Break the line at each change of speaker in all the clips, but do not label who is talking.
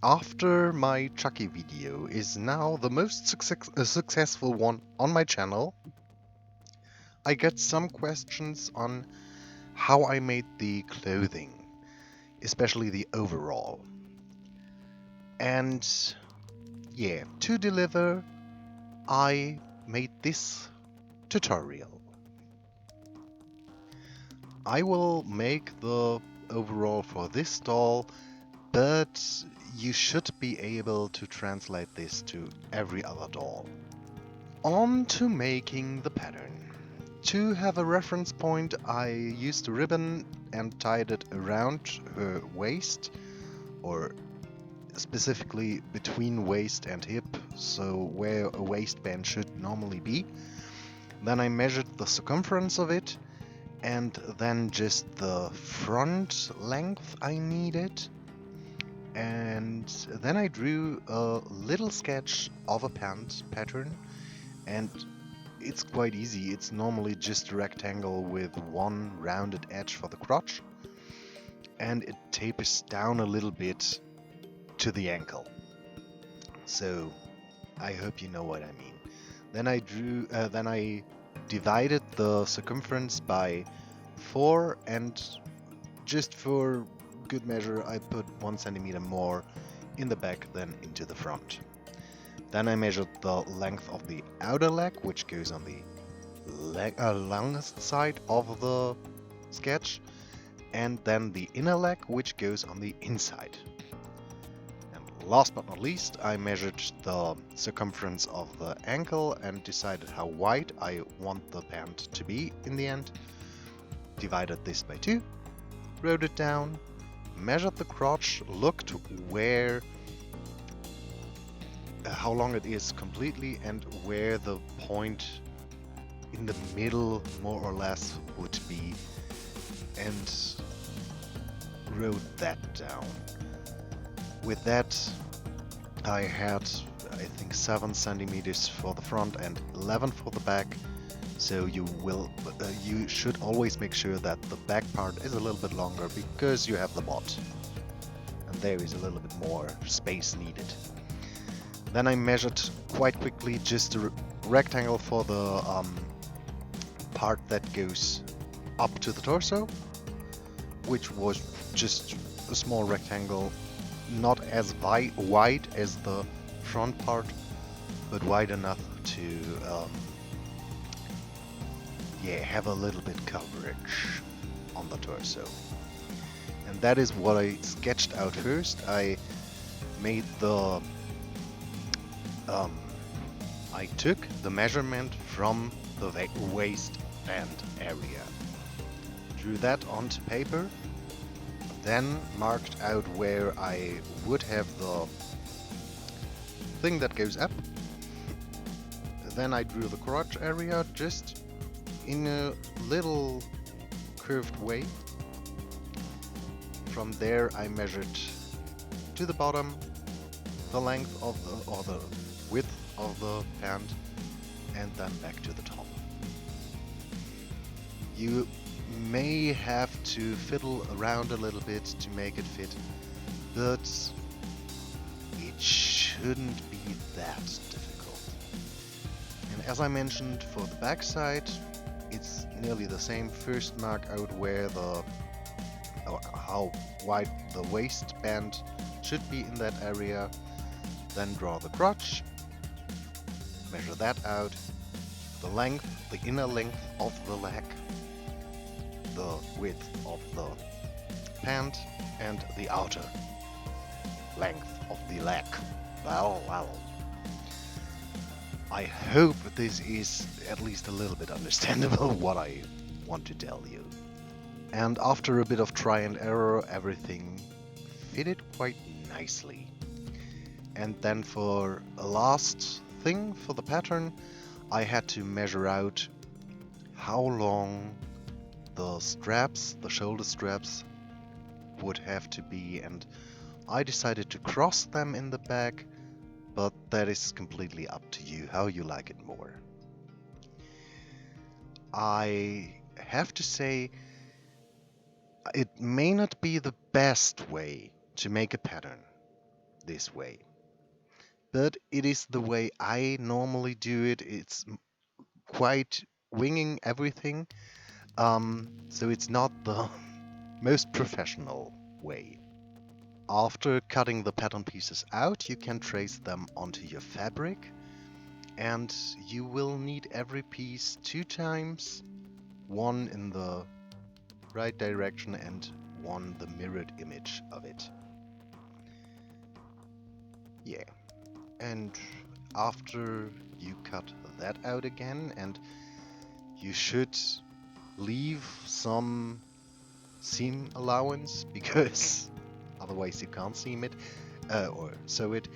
After my chucky video is now the most successful one on my channel, I get some questions on how I made the clothing, especially the overall. And yeah, to deliver, I made this tutorial. I will make the overall for this doll, but you should be able to translate this to every other doll. On to making the pattern. To have a reference point, I used a ribbon and tied it around her waist, or specifically between waist and hip, so where a waistband should normally be. Then I measured the circumference of it, and then just the front length I needed. And then I drew a little sketch of a pant pattern, and it's quite easy. It's normally just a rectangle with one rounded edge for the crotch, and it tapers down a little bit to the ankle. So I hope you know what I mean. Then I divided the circumference by 4, and just for good measure, I put 1 centimeter more in the back than into the front. Then I measured the length of the outer leg, which goes on the longest side of the sketch, and then the inner leg, which goes on the inside. And last but not least, I measured the circumference of the ankle and decided how wide I want the pant to be in the end. Divided this by 2, wrote it down, measured the crotch, looked where how long it is completely and where the point in the middle more or less would be, and wrote that down. With that, I had, I think, 7 centimeters for the front and 11 for the back. So you should always make sure that the back part is a little bit longer because you have the bot, and there is a little bit more space needed. Then I measured quite quickly just a rectangle for the part that goes up to the torso, which was just a small rectangle, not as wide as the front part, but wide enough to have a little bit coverage on the torso. And that is what I sketched out first. I made the I took the measurement from the waistband area, drew that onto paper, then marked out where I would have the thing that goes up. Then I drew the crotch area just in a little curved way. From there I measured to the bottom the length of the width of the pant, and then back to the top. You may have to fiddle around a little bit to make it fit, but it shouldn't be that difficult. And as I mentioned, for the back side, it's nearly the same. First mark out where how wide the waistband should be in that area, then draw the crotch, measure that out, the length, the inner length of the leg, the width of the pant, and the outer length of the leg. Well. I hope this is at least a little bit understandable what I want to tell you. And after a bit of try and error, everything fitted quite nicely. And then for a last thing for the pattern, I had to measure out how long the straps, the shoulder straps, would have to be, and I decided to cross them in the back, but that is completely up to you, how you like it more. I have to say, it may not be the best way to make a pattern. this way. But it is the way I normally do it. It's quite winging everything. So it's not the most professional way. After cutting the pattern pieces out, you can trace them onto your fabric, and you will need every piece 2 times, one in the right direction and one the mirrored image of it. Yeah, and after you cut that out again, and you should leave some seam allowance because otherwise you can't seam it or sew it.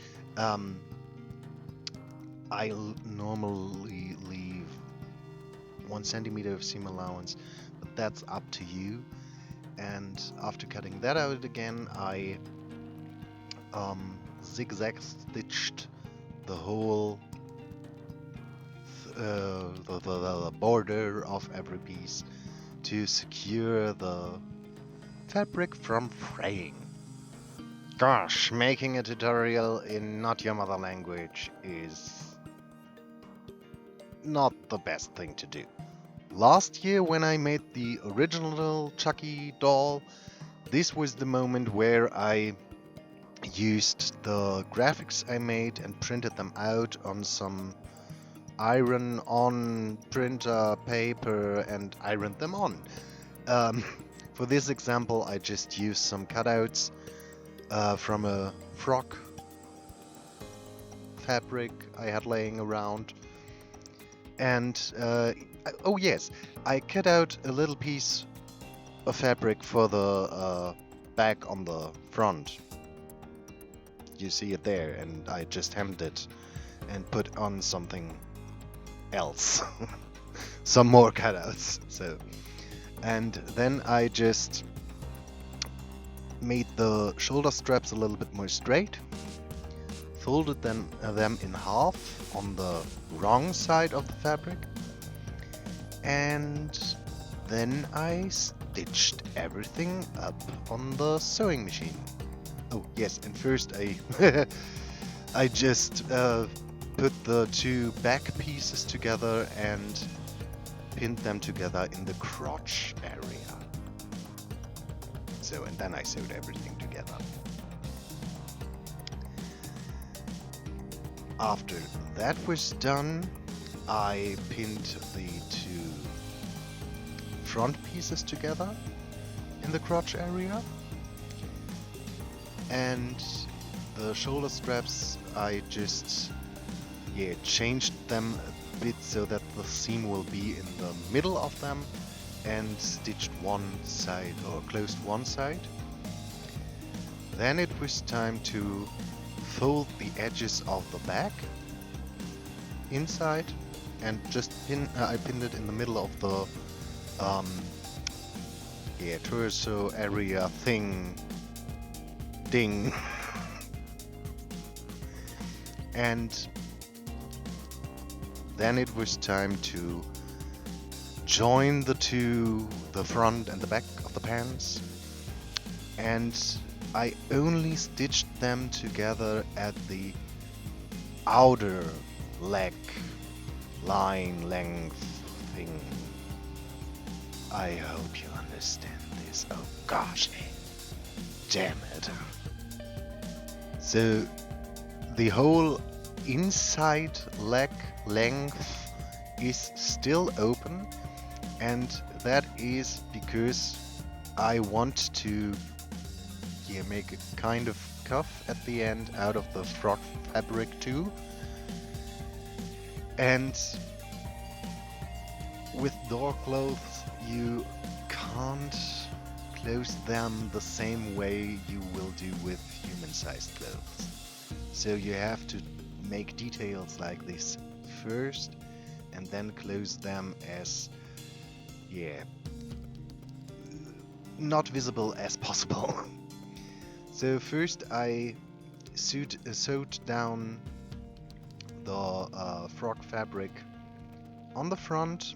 I normally leave 1 centimeter of seam allowance, but that's up to you. And after cutting that out again, I zigzag stitched the whole the border of every piece to secure the fabric from fraying. Gosh, making a tutorial in not your mother language is not the best thing to do. Last year when I made the original Chucky doll, this was the moment where I used the graphics I made and printed them out on some iron-on printer paper and ironed them on. For this example, I just used some cutouts from a frock fabric I had laying around. And, oh yes, I cut out a little piece of fabric for the back on the front. You see it there, and I just hemmed it and put on something else. Some more cutouts. So, and then I just made the shoulder straps a little bit more straight, folded them in half on the wrong side of the fabric, and then I stitched everything up on the sewing machine. Oh yes, and first I just put the 2 back pieces together and pinned them together in the crotch area. So, and then I sewed everything together. After that was done, I pinned the 2 front pieces together in the crotch area. And the shoulder straps, I just changed them a bit so that the seam will be in the middle of them, and stitched one side or closed one side. Then it was time to fold the edges of the back inside and just I pinned it in the middle of the torso area ding. And then it was time to join the front and the back of the pants, and I only stitched them together at the outer leg line length thing. I hope you understand this. Oh gosh, damn it. So the whole inside leg length is still open, and that is because I want to make a kind of cuff at the end out of the frock fabric too. And with door clothes you can't close them the same way you will do with human-sized clothes. So you have to make details like this first and then close them as not visible as possible. So first I sewed down the frock fabric on the front,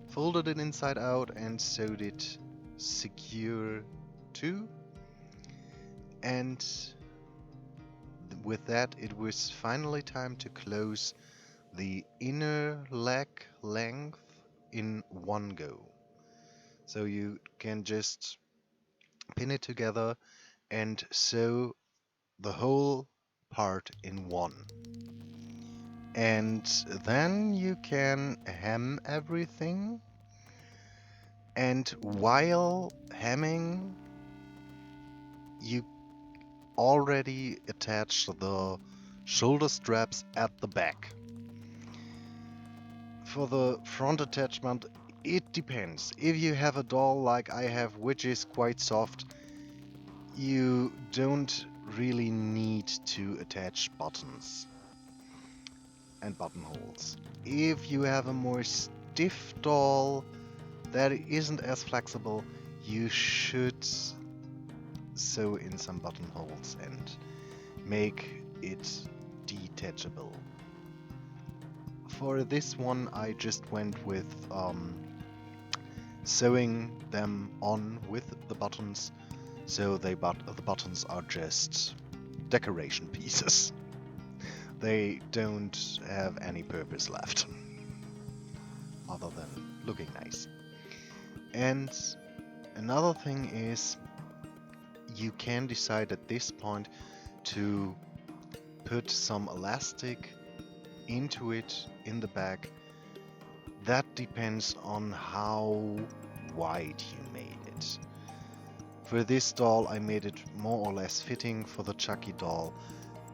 folded it inside out and sewed it secure too. And with that, it was finally time to close the inner leg length in one go. So you can just pin it together and sew the whole part in one. And then you can hem everything. And while hemming, you already attach the shoulder straps at the back. For the front attachment, it depends. If you have a doll like I have, which is quite soft, you don't really need to attach buttons and buttonholes. If you have a more stiff doll that isn't as flexible, you should sew in some buttonholes and make it detachable. For this one, I just went with sewing them on with the buttons, so the buttons are just decoration pieces. They don't have any purpose left, other than looking nice. And another thing is, you can decide at this point to put some elastic into it in the back. That depends on how wide you made it. For this doll, I made it more or less fitting. For the Chucky doll,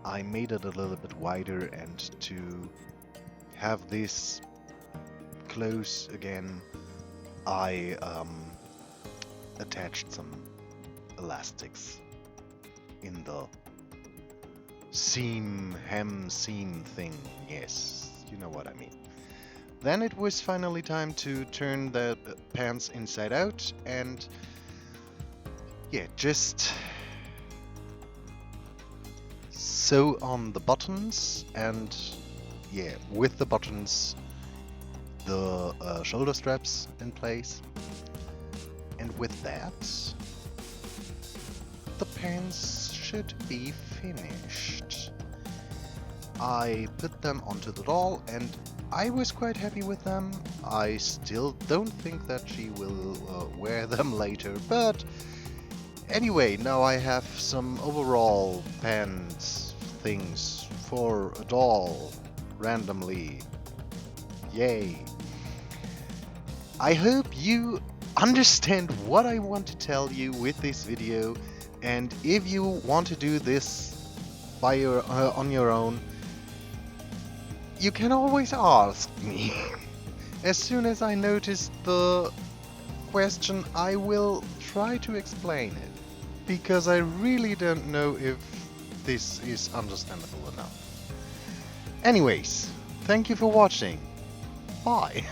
I made it a little bit wider, and to have this close again, I attached some elastics in the hem seam thing. Yes, you know what I mean. Then it was finally time to turn the pants inside out, and yeah, just sew on the buttons, and yeah, with the buttons, the shoulder straps in place. And with that, the pants should be finished. I put them onto the doll, and I was quite happy with them. I still don't think that she will wear them later, but anyway, now I have some overall pants things for a doll randomly. Yay! I hope you understand what I want to tell you with this video, and if you want to do this by on your own, you can always ask me. As soon as I notice the question, I will try to explain it, because I really don't know if this is understandable enough. Anyways, thank you for watching. Bye.